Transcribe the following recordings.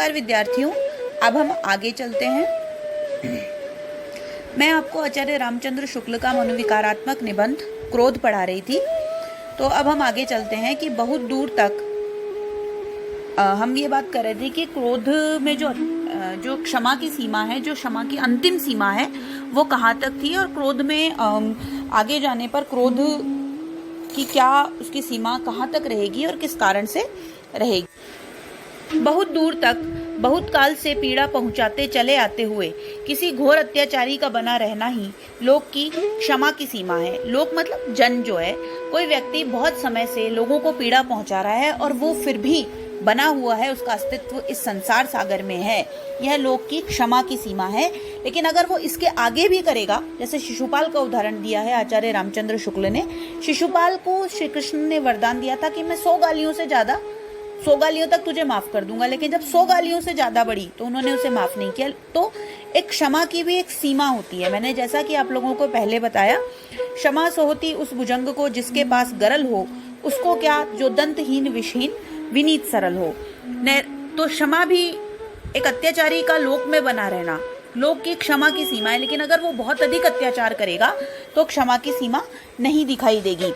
नमस्कार विद्यार्थियों, अब हम आगे चलते हैं। मैं आपको आचार्य रामचंद्र शुक्ल का मनोविकारात्मक निबंध क्रोध पढ़ा रही थी। तो अब हम आगे चलते हैं कि बहुत दूर तक हम ये बात कर रहे थे कि क्रोध में जो क्षमा की सीमा है, जो क्षमा की अंतिम सीमा है, वो कहाँ तक थी, और क्रोध में आगे जाने पर क्रोध की क्या उसकी सीमा कहाँ तक रहेगी और किस कारण से रहेगी। बहुत दूर तक बहुत काल से पीड़ा पहुंचाते चले आते हुए किसी घोर अत्याचारी का बना रहना ही लोक की क्षमा की सीमा है। लोक मतलब जन जो है, कोई व्यक्ति बहुत समय से लोगों को पीड़ा पहुंचा रहा है और वो फिर भी बना हुआ है, उसका अस्तित्व इस संसार सागर में है, यह लोक की क्षमा की सीमा है। लेकिन अगर वो इसके आगे भी करेगा, जैसे शिशुपाल का उदाहरण दिया है आचार्य रामचंद्र शुक्ल ने। शिशुपाल को श्री कृष्ण ने वरदान दिया था कि मैं 100 गालियों तक तुझे माफ कर दूंगा, लेकिन जब 100 गालियों से ज्यादा बढ़ी तो उन्होंने उसे माफ नहीं किया। तो एक क्षमा की भी एक सीमा होती है। मैंने जैसा कि आप लोगों को पहले बताया, क्षमा सोहती उस भुजंग को जिसके पास गरल हो, उसको क्या जो दंतहीन विषहीन विनीत सरल हो। तो क्षमा भी एक अत्याचारी का लोक में बना रहना, लोक की क्षमा की सीमा है। लेकिन अगर वो बहुत अधिक अत्याचार करेगा तो क्षमा की सीमा नहीं दिखाई देगी।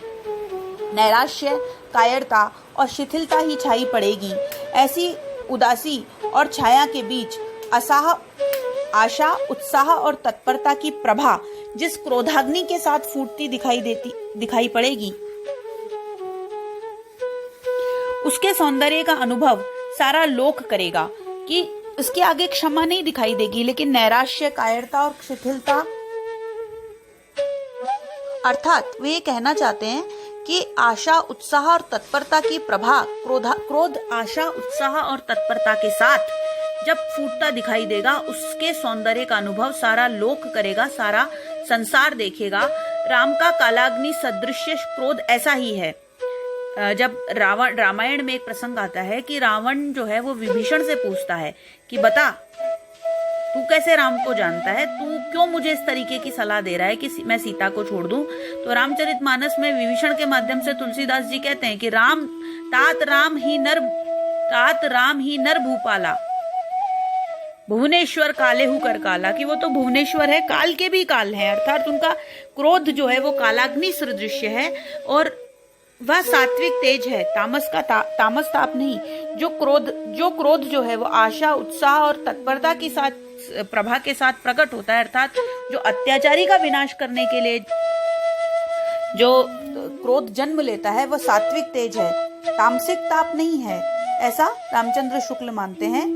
नैराश्य, कायरता और शिथिलता ही छाई पड़ेगी। ऐसी उदासी और छाया के बीच आशा, उत्साह और तत्परता की प्रभा जिस क्रोधाग्नि के साथ फूटती दिखाई पड़ेगी, उसके सौंदर्य का अनुभव सारा लोक करेगा कि इसके आगे क्षमा नहीं दिखाई देगी। लेकिन नैराश्य, कायरता और शिथिलता, अर्थात वे ये कहना चाहते हैं कि आशा, उत्साह और तत्परता की प्रभा क्रोध आशा, उत्साह और तत्परता के साथ जब फूटता दिखाई देगा, उसके सौंदर्य का अनुभव सारा लोक करेगा, सारा संसार देखेगा। राम का कालाग्नि सदृश्य क्रोध ऐसा ही है। जब रामायण में एक प्रसंग आता है कि रावण जो है वो विभीषण से पूछता है कि बता, तू कैसे राम को जानता है, तू क्यों मुझे इस तरीके की सलाह दे रहा है कि मैं सीता को छोड़ दूं। तो रामचरितमानस में विभीषण के माध्यम से तुलसीदास जी कहते हैं कि तात राम ही नर भूपाला, भुवनेश्वर कालेहु कर काला, कि वो तो भुवनेश्वर है, काल के भी काल है। अर्थात उनका क्रोध जो है वो कालाग्नि सदृश्य है और वह सात्विक तेज है, तामस ताप नहीं। जो क्रोध जो है वो आशा, उत्साह और तत्परता के साथ, प्रभा के साथ प्रकट होता है। अर्थात जो अत्याचारी का विनाश करने के लिए जो क्रोध जन्म लेता है वह सात्विक तेज है, तामसिक ताप नहीं है, ऐसा रामचंद्र शुक्ल मानते हैं।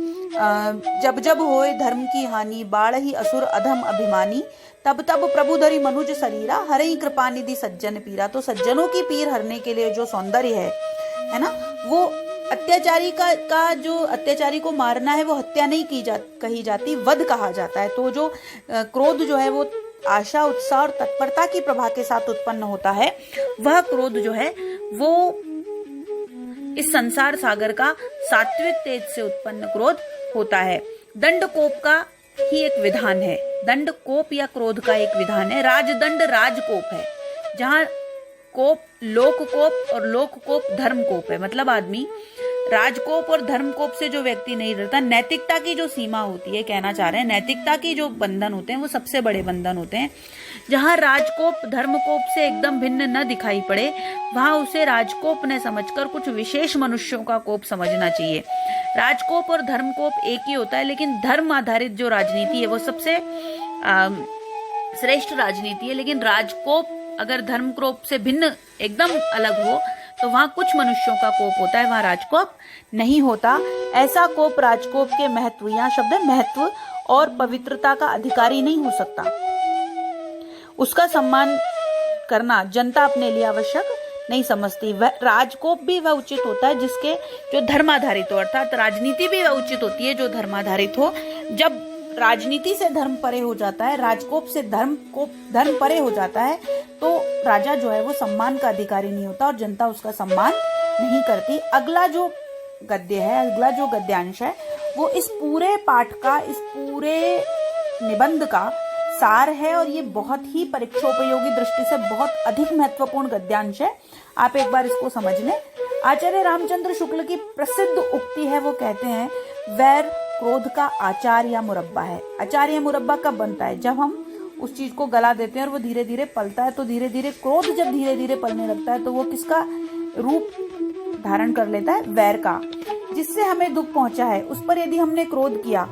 जब जब होए धर्म की हानि, बाढ़ ही असुर अधम अभिमानी, तब तब प्रभु धरि मनुज शरीरा, हरई कृपा निधि सज्जन पीरा। तो सज्जनों की पीर हरने के लिए जो सौंदर्य है ना, वो अत्याचारी को मारना है, वो हत्या नहीं कही जाती, वध कहा जाता है। तो जो क्रोध जो है वो आशा, उत्साह और तत्परता की प्रभा के साथ उत्पन्न होता है, वह क्रोध जो है वो इस संसार सागर का सात्विक तेज से उत्पन्न क्रोध होता है। दंड कोप का ही एक विधान है, दंड कोप या क्रोध का एक विधान है। राजदंड राजकोप है, जहां कोप लोक कोप और लोक कोप धर्म कोप है। मतलब आदमी राजकोप और धर्म कोप से जो व्यक्ति नहीं डरता, नैतिकता की जो सीमा होती है, कहना चाह रहे हैं नैतिकता की जो बंधन होते हैं वो सबसे बड़े बंधन होते हैं। जहां राजकोप धर्मकोप से एकदम भिन्न न दिखाई पड़े, वहां उसे राजकोप न समझकर कुछ विशेष मनुष्यों का कोप समझना चाहिए। राजकोप और धर्मकोप एक ही होता है, लेकिन धर्म आधारित जो राजनीति है वो सबसे श्रेष्ठ राजनीति है। लेकिन राजकोप अगर धर्मकोप से भिन्न एकदम अलग हो तो वहां कुछ मनुष्यों का कोप होता है, वहां राजकोप नहीं होता। ऐसा कोप राजकोप के महत्व, यहाँ शब्द है महत्व, और पवित्रता का अधिकारी नहीं हो सकता। उसका सम्मान करना जनता अपने लिए आवश्यक नहीं समझती। वह राजकोप भी वह उचित होता है जिसके जो धर्माधारित हो, अर्थात राजनीति भी वह उचित होती है जो धर्माधारित हो। जब राजनीति से धर्म परे हो जाता है, राजकोप से धर्म परे हो जाता है, तो राजा जो है वो सम्मान का अधिकारी नहीं होता और जनता उसका सम्मान नहीं करती। अगला जो गद्यांश है वो इस पूरे पाठ का, इस पूरे निबंध का सार है और ये बहुत ही परीक्षोपयोगी दृष्टि से बहुत अधिक महत्वपूर्ण गद्यांश है। आप एक बार इसको समझ लें। आचार्य रामचंद्र शुक्ल की प्रसिद्ध उक्ति है, वो कहते हैं, वैर क्रोध का आचार या मुरब्बा है। आचार या मुरब्बा कब बनता है? जब हम उस चीज को गला देते हैं और वो धीरे धीरे पलता है। तो धीरे धीरे क्रोध जब धीरे धीरे पलने लगता है तो वो किसका रूप धारण कर लेता है? वैर का। जिससे हमें दुख पहुंचा है उस पर यदि हमने क्रोध किया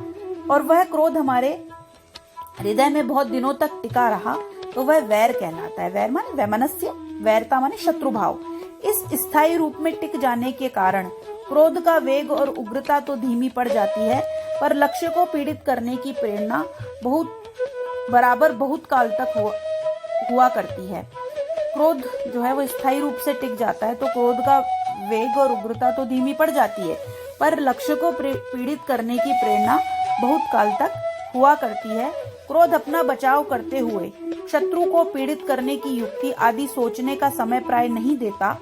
और वह क्रोध हमारे हृदय में बहुत दिनों तक टिका रहा तो वह वैर कहलाता है। वैर माने वैमनस्य, वैरता माने शत्रु भाव। इस स्थायी रूप में टिक जाने के कारण क्रोध का वेग और उग्रता तो धीमी पड़ जाती है, पर लक्ष्य को पीड़ित करने की प्रेरणा बहुत काल तक हुआ करती है। क्रोध जो है वो स्थायी रूप से टिक जाता है तो क्रोध का वेग और उग्रता तो धीमी पड़ जाती है, पर लक्ष्य को पीड़ित करने की प्रेरणा बहुत काल तक हुआ करती है। क्रोध अपना बचाव करते हुए शत्रु को पीड़ित करने की युक्ति आदि सोचने का समय प्राय नहीं देता,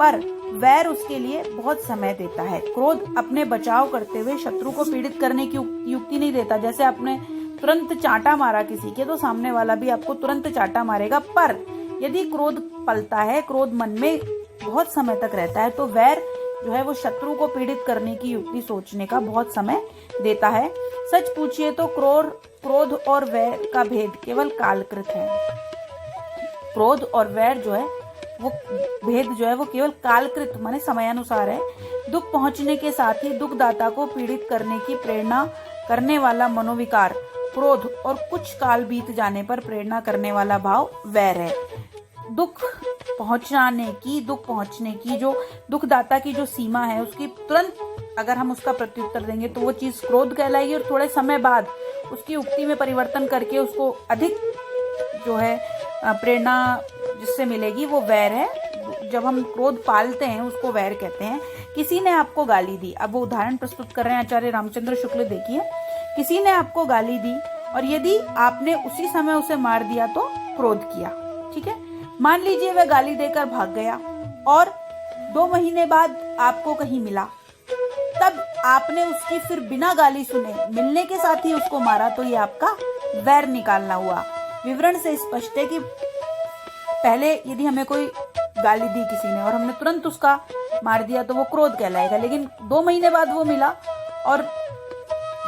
पर वैर उसके लिए बहुत समय देता है। क्रोध अपने बचाव करते हुए शत्रु को पीड़ित करने की युक्ति नहीं देता। जैसे आपने तुरंत चांटा मारा किसी के तो सामने वाला भी आपको तुरंत चांटा मारेगा, पर यदि क्रोध पलता है, क्रोध मन में बहुत समय तक रहता है तो वैर जो है वो शत्रु को पीड़ित करने की युक्ति सोचने का बहुत समय देता है। सच पूछिए तो क्रोध और वैर का भेद केवल कालकृत है। क्रोध और वैर जो है वो भेद जो है वो केवल कालकृत माने समयानुसार है। दुख पहुंचने के साथ ही दुखदाता को पीड़ित करने की प्रेरणा करने वाला मनोविकार क्रोध और कुछ काल बीत जाने पर प्रेरणा करने वाला भाव वैर है। दुख पहुंचने की जो दुखदाता की जो सीमा है उसकी तुरंत अगर हम उसका प्रत्युत्तर देंगे तो वो चीज क्रोध कहलाएगी, और थोड़े समय बाद उसकी उक्ति में परिवर्तन करके उसको अधिक जो है प्रेरणा जिससे मिलेगी वो वैर है। जब हम क्रोध पालते हैं उसको वैर कहते हैं। किसी ने आपको गाली दी, अब वो उदाहरण प्रस्तुत कर रहे हैं आचार्य रामचंद्र शुक्ल। देखिए, किसी ने आपको गाली दी और यदि आपने उसी समय उसे मार दिया तो क्रोध किया, ठीक है। मान लीजिए वह गाली देकर भाग गया और 2 महीने बाद आपको कहीं मिला, तब आपने उसकी फिर बिना गाली सुने मिलने के साथ ही उसको मारा, तो ये आपका वैर निकालना हुआ। विवरण से स्पष्ट है कि पहले यदि हमें कोई गाली दी किसी ने और हमने तुरंत उसका मार दिया तो वो क्रोध कहलाएगा, लेकिन 2 महीने बाद वो मिला और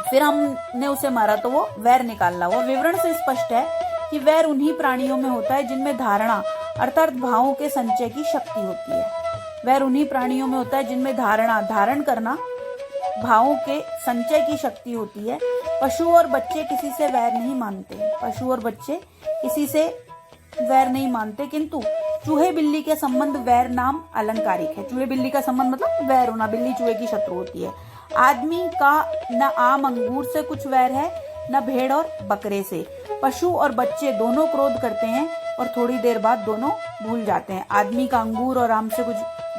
फिर हमने उसे मारा तो वो वैर निकालना हुआ। विवरण से स्पष्ट है कि वैर उन्हीं प्राणियों में होता है जिनमें धारणा अर्थात भावों के संचय की शक्ति होती है। वैर उन्हीं प्राणियों में होता है जिनमें धारण करना भावों के संचय की शक्ति होती है। पशु और बच्चे किसी से वैर नहीं मानते, किंतु चूहे बिल्ली के संबंध वैर नाम अलंकारिक है। चूहे बिल्ली का संबंध मतलब वैर होना, बिल्ली चूहे की शत्रु होती है। आदमी का न आम अंगूर से कुछ वैर है न भेड़ और बकरे से। पशु और बच्चे दोनों क्रोध करते हैं और थोड़ी देर बाद दोनों भूल जाते हैं। आदमी का अंगूर और आम से कुछ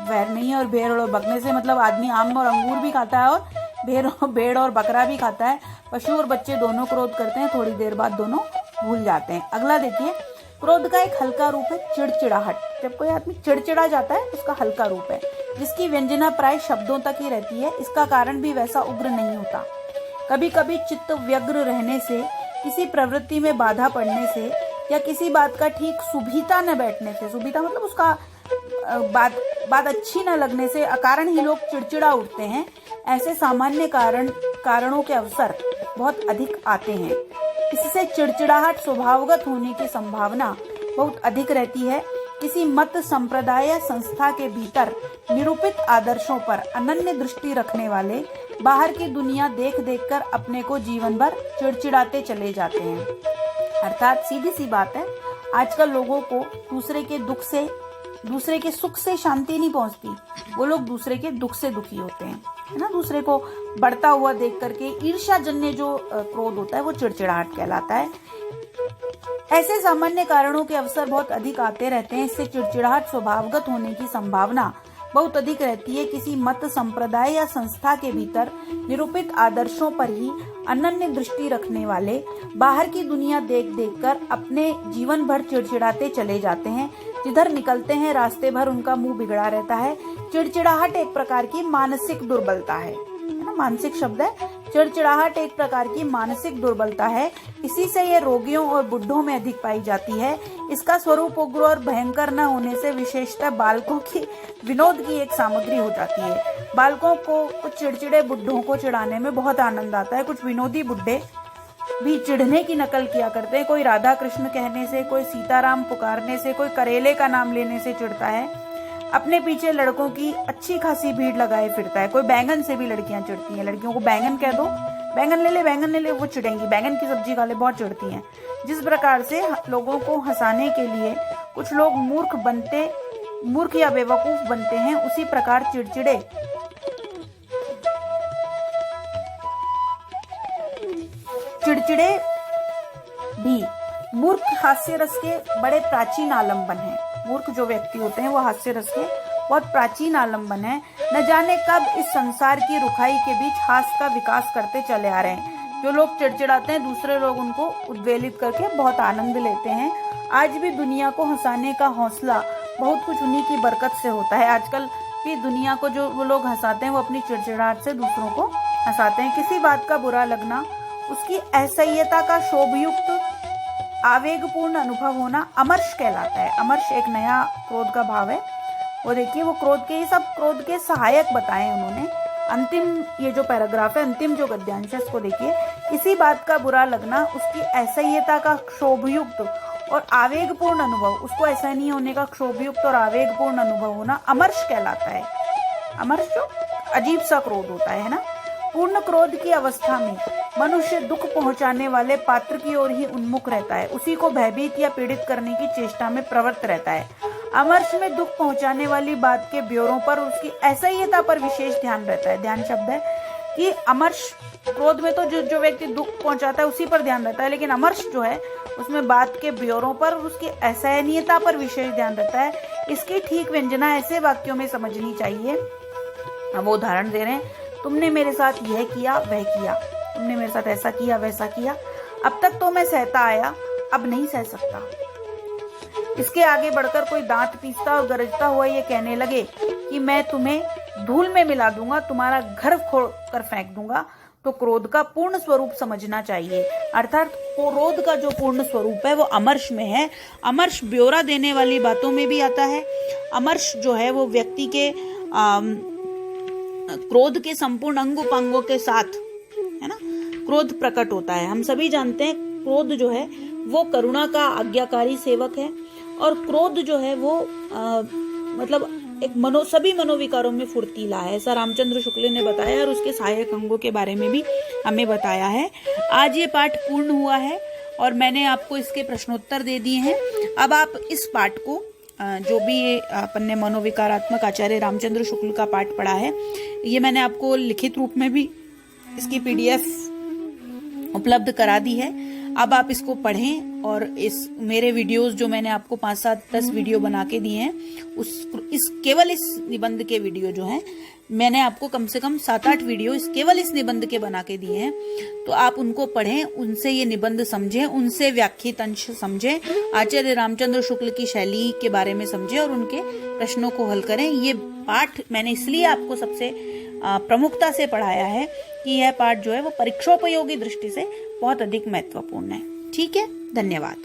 वैर नहीं है, और भेड़ और बकरे से मतलब आदमी आम और अंगूर भी खाता है और भेड़ और बकरा भी खाता है। पशु और बच्चे दोनों क्रोध करते हैं, थोड़ी देर बाद दोनों भूल जाते हैं। अगला देखिए, क्रोध का एक हल्का रूप है चिड़चिड़ाहट। जब कोई आदमी चिड़चिड़ा जाता है उसका हल्का रूप है, जिसकी व्यंजना प्राय शब्दों तक ही रहती है। इसका कारण भी वैसा उग्र नहीं होता। कभी कभी चित्त व्यग्र रहने से, किसी प्रवृत्ति में बाधा पड़ने से या किसी बात का ठीक सुभीता न बैठने से, सुभीता मतलब उसका बात अच्छी न लगने से अकारण ही लोग चिड़चिड़ा उठते हैं। ऐसे सामान्य कारणों के अवसर बहुत अधिक आते हैं। इससे चिड़चिड़ाहट स्वभावगत होने की संभावना बहुत अधिक रहती है। किसी मत संप्रदाय या संस्था के भीतर निरूपित आदर्शों पर अनन्य दृष्टि रखने वाले बाहर की दुनिया देख कर अपने को जीवन भर चिड़चिड़ाते चले जाते हैं। अर्थात सीधी सी बात है, आजकल लोगों को दूसरे के सुख से शांति नहीं पहुंचती, वो लोग दूसरे के दुख से दुखी होते हैं, है ना। दूसरे को बढ़ता हुआ देख करके ईर्ष्याजन्य जो क्रोध होता है वो चिड़चिड़ाहट कहलाता है। ऐसे सामान्य कारणों के अवसर बहुत अधिक आते रहते हैं। इससे चिड़चिड़ाहट स्वभावगत होने की संभावना बहुत अधिक रहती है। किसी मत संप्रदाय या संस्था के भीतर निरूपित आदर्शों पर ही अनन्य दृष्टि रखने वाले बाहर की दुनिया देख कर अपने जीवन भर चिड़चिड़ाते चले जाते हैं। जिधर निकलते हैं रास्ते भर उनका मुंह बिगड़ा रहता है। चिड़चिड़ाहट एक प्रकार की मानसिक दुर्बलता है ना, मानसिक शब्द है। चिड़चिड़ाहट एक प्रकार की मानसिक दुर्बलता है। इसी से यह रोगियों और बुढ़ों में अधिक पाई जाती है। इसका स्वरूप उग्र और भयंकर न होने से विशेषतः बालकों की विनोद की एक सामग्री हो जाती है। बालकों को कुछ चिड़चिड़े बुढ़ों को चिढ़ाने में बहुत आनंद आता है। कुछ विनोदी बुढ़े भी चिढ़ने की नकल किया करते हैं। कोई राधा कृष्ण कहने से, कोई सीताराम पुकारने से, कोई करेले का नाम लेने से चिढ़ता है। अपने पीछे लड़कों की अच्छी खासी भीड़ लगाए फिरता है। कोई बैंगन से भी लड़कियां चिढ़ती हैं। लड़कियों को बैंगन कह दो, बैंगन ले ले, वो चिढ़ेंगी। बैंगन की सब्जी खा ले, बहुत चिढ़ती हैं। जिस प्रकार से लोगों को हंसाने के लिए कुछ लोग मूर्ख या बेवकूफ बनते हैं, उसी प्रकार चिड़चिड़े भी मूर्ख हास्य रस के बड़े प्राचीन आलम्बन हैं। मूर्ख जो व्यक्ति होते हैं वो हास्य रस के बहुत प्राचीन आलम्बन है। न जाने कब इस संसार की रुखाई के बीच हास्य का विकास करते चले आ रहे हैं। जो लोग चिड़चिड़ाते हैं, दूसरे लोग उनको उद्वेलित करके बहुत आनंद लेते हैं। आज भी दुनिया को हंसाने का हौसला बहुत कुछ उन्हीं की बरकत से होता है। आजकल भी दुनिया को जो वो लोग हंसाते हैं, वो अपनी चिड़चिड़ाहट से दूसरों को हंसाते हैं। किसी बात का बुरा लगना, उसकी असह्यता का शोभयुक्त आवेगपूर्ण अनुभव होना अमर्ष कहलाता है। अमर्ष एक नया क्रोध का भाव है। वो देखिए, वो क्रोध के, ये सब क्रोध के सहायक बताए उन्होंने। अंतिम ये जो पैराग्राफ है, अंतिम जो गद्यांश है, इसको देखिए। किसी बात का बुरा लगना, उसकी असह्यता का क्षोभयुक्त और आवेगपूर्ण अनुभव, उसको ऐसा नहीं होने का क्षोभयुक्त और आवेगपूर्ण अनुभव होना अमर्ष कहलाता है। अमर्ष जो अजीब सा क्रोध होता है ना। पूर्ण क्रोध की अवस्था में मनुष्य दुख पहुंचाने वाले पात्र की ओर ही उन्मुख रहता है। उसी को भयभीत या पीड़ित करने की चेष्टा में प्रवृत्त रहता है। अमर्ष में दुख पहुंचाने वाली बात के ब्योरों पर, उसकी असह्यता पर विशेष ध्यान रहता है। ध्यान शब्द है कि अमर्ष, क्रोध में तो जो व्यक्ति दुख पहुंचाता है उसी पर ध्यान रहता है, लेकिन अमर्ष जो है उसमें बात के ब्योरों पर, उसकी असहनीयता पर विशेष ध्यान रहता है। इसकी ठीक व्यंजना ऐसे वाक्यों में समझनी चाहिए। अब वो उदाहरण दे रहे हैं, तुमने मेरे साथ यह किया, वह किया, तुमने मेरे साथ ऐसा किया, वैसा किया। अब तक तो मैं सहता आया, अब नहीं सह सकता। इसके आगे बढ़कर कोई दांत पीसता और गरजता हुआ ये कहने लगे कि मैं तुम्हें धूल में मिला दूंगा, तुम्हारा घर फोड़ कर फेंक दूंगा, तो क्रोध का पूर्ण स्वरूप समझना चाहिए। अर्थात क्रोध का जो पूर्ण स्वरूप है वो अमर्ष में है। अमर्ष ब्यौरा देने वाली बातों में भी आता है। अमर्ष जो है वो व्यक्ति के क्रोध के संपूर्ण अंग उपांगों के साथ, है ना, क्रोध प्रकट होता है। हम सभी जानते हैं क्रोध जो है वो करुणा का आज्ञाकारी सेवक है, और क्रोध जो है वो मतलब एक सभी मनोविकारों में फुर्तीला है, ऐसा रामचंद्र शुक्ल ने बताया, और उसके सहायक अंगों के बारे में भी हमें बताया है। आज ये पाठ पूर्ण हुआ है और मैंने आपको इसके प्रश्नोत्तर दे दिए हैं। अब आप इस पाठ को, जो भी ये अपन ने मनोविकारात्मक आचार्य रामचंद्र शुक्ल का पाठ पढ़ा है, ये मैंने आपको लिखित रूप में भी इसकी PDF उपलब्ध करा दी है। अब आप इसको पढ़ें और इस मेरे वीडियोस जो मैंने आपको 5, 7, 10 वीडियो बना के दिए हैं, केवल इस निबंध के वीडियो जो हैं, मैंने आपको कम से कम 7, 8 वीडियो केवल इस निबंध के बना के दिए हैं। तो आप उनको पढ़ें, उनसे ये निबंध समझें, उनसे व्याख्यित अंश समझें, आचार्य रामचंद्र शुक्ल की शैली के बारे में समझें और उनके प्रश्नों को हल करें। ये पाठ मैंने इसलिए आपको सबसे प्रमुखता से पढ़ाया है कि यह पाठ जो है वो परीक्षोपयोगी दृष्टि से बहुत अधिक महत्वपूर्ण है। ठीक है, धन्यवाद।